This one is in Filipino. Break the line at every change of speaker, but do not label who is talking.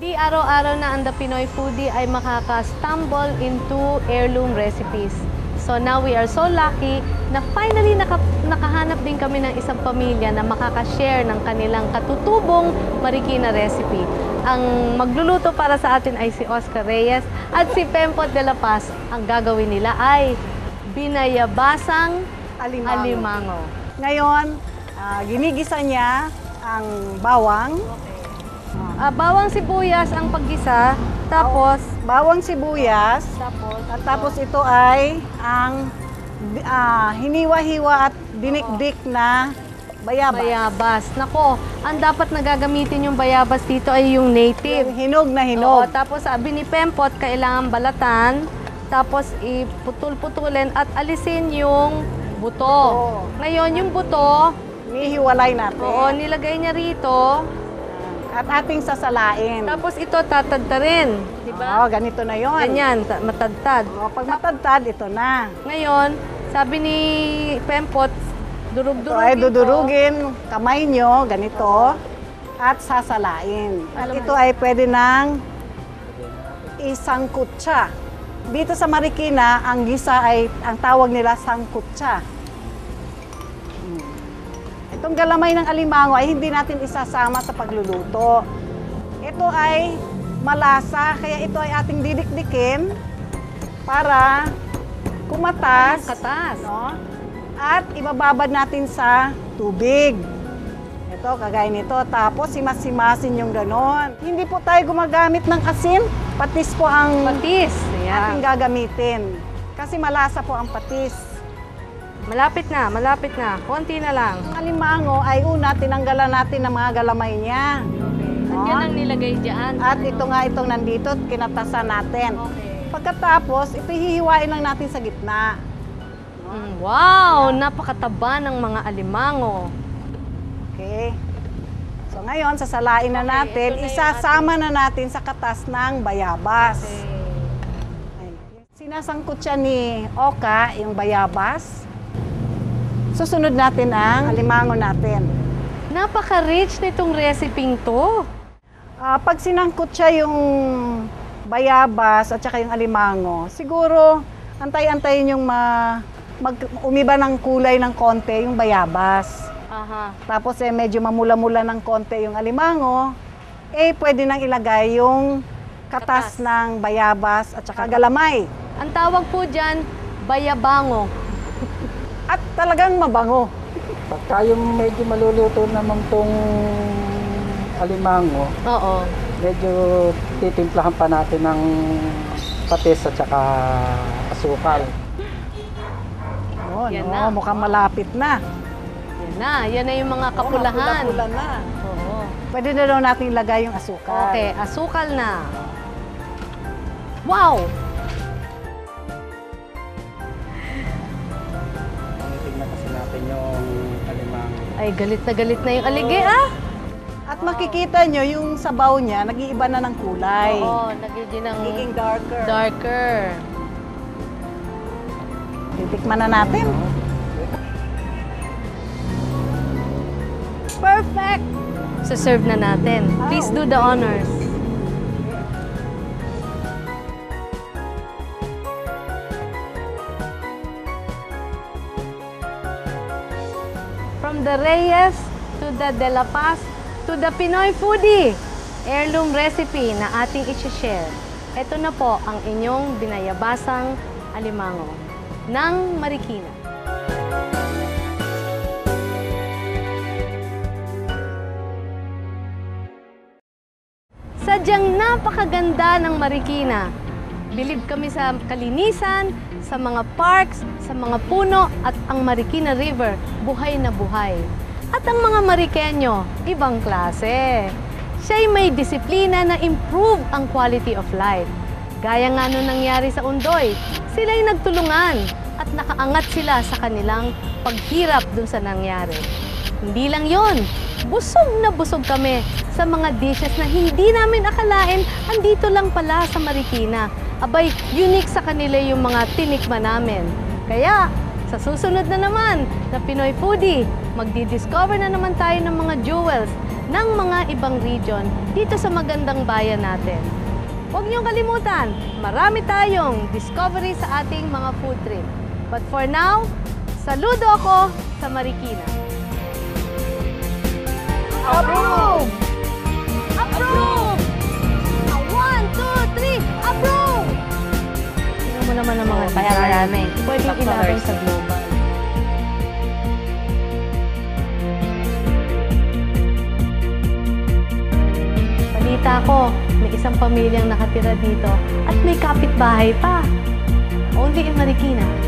Hindi araw-araw na ang The Pinoy Foodie ay makaka-stumble into heirloom recipes. So now we are so lucky na finally nakahanap din kami ng isang pamilya na makaka-share ng kanilang katutubong Marikina recipe. Ang magluluto para sa atin ay si Oscar Reyes at si Pempot de la Paz. Ang gagawin nila ay binayabasang alimango.
Ngayon, ginigisa niya ang bawang.
Bawang sibuyas ang paggisa, tapos
Bawang sibuyas. Tapos ito ay ang hiniwa-hiwa at dinikdik na bayabas.
bayabas. Nako, ang dapat na gagamitin yung bayabas dito ay yung native.
Yung hinog na
Oo,
hinog.
tapos sabi ni Pempot, kailangan balatan, tapos iputul-putulin at alisin yung buto. Ngayon, yung buto,
Nihiwalay natin.
oo, nilagay niya rito,
At ating sasalain.
tapos ito tatadta rin. Diba?
Oo, ganito na yon.
Ganyan, matadtad.
Pag matadtad, ito na.
Ngayon, sabi ni Pempot,
Ito
durug-durug
ay dudurugin kamay nyo, ganito, at sasalain. At ito ay pwede nang isangkutsa. Dito sa Marikina, ang gisa ay, ang tawag nila sangkutsa. Itong galamay ng alimango ay hindi natin isasama sa pagluluto. Ito ay malasa, kaya ito ay ating didikdikin para kumatas.
katas.
No? At ibababad natin sa tubig. Ito, kagaya nito. Tapos simas-simasin yung ganon. Hindi po tayo gumagamit ng asin. Patis po ang
Patis.
ating
Ayan.
gagamitin. Kasi malasa po ang patis.
Malapit na, malapit na. Konti na lang.
Ang alimango ay una, tinanggalan natin ng mga galamay niya.
Yan ang nilagay dyan.
At ito nga itong nandito, kinatasan natin.
Okay.
Pagkatapos, ito hihiwain lang natin sa gitna.
Wow! Napakataba ng mga alimango.
Okay. So ngayon, sasalain na natin,
ito na yung
isasama na natin sa katas ng bayabas. Ay. Sinasangkot siya ni Oka, yung bayabas. Susunod natin ang alimango natin.
Napaka-rich nitong reseping to.
Pag sinangkot siya yung bayabas at saka yung alimango, siguro antay-antayin yung umiba ng kulay ng konti yung bayabas.
Aha.
Tapos medyo mamula-mula ng konti yung alimango, pwede nang ilagay yung katas
Katas.
ng bayabas at saka galamay.
Ang tawag po dyan, bayabango.
At talagang mabango.
Pagka yung medyo maluluto naman tong alimango,
Oo.
medyo titimplahan pa natin ng patis at saka asukal.
Oh,
Yan
no,
na.
mukhang malapit na.
Yan na yung mga kapulahan.
Pula na.
Oo.
Pwede na daw natin ilagay yung asukal.
Okay, asukal na. Wow!
Tingnan kasi natin yung alimango.
Ay, galit na yung alige ah.
At makikita nyo yung sabaw niya, nag-iiba na ng kulay.
Oo, nagiging ng
Nagiging darker.
darker.
Titikman na natin.
Perfect! So-serve na natin. Please do the honors. From the Reyes to the De La Paz to the Pinoy Foodie, heirloom recipe na ating i-share. Ito na po ang inyong binayabasang alimango ng Marikina. Sadyang napakaganda ng Marikina. Bilib kami sa kalinisan, sa mga parks, sa mga puno at ang Marikina River, buhay na buhay. At ang mga Marikenyo, ibang klase. Siya'y may disiplina na improve ang quality of life. Gaya nga nung nangyari sa Undoy, sila'y nagtulungan at nakaangat sila sa kanilang paghirap dun sa nangyari. Hindi lang yon, busog na busog kami sa mga dishes na hindi namin akalain andito lang pala sa Marikina. Abay, unique sa kanila yung mga tinikman namin. Kaya, sa susunod na naman na Pinoy Foodie, magdi-discover na naman tayo ng mga jewels ng mga ibang region dito sa magandang bayan natin. Huwag niyong kalimutan, marami tayong discovery sa ating mga food trip. But for now, saludo ako sa Marikina. Approve! Approve! 1, 2, 3, approve! Tingnan mo naman ang mga
Kaya marami.
pwedeng ilaban sa global. Balita ko, may isang pamilyang nakatira dito at may kapitbahay pa. Only in Marikina.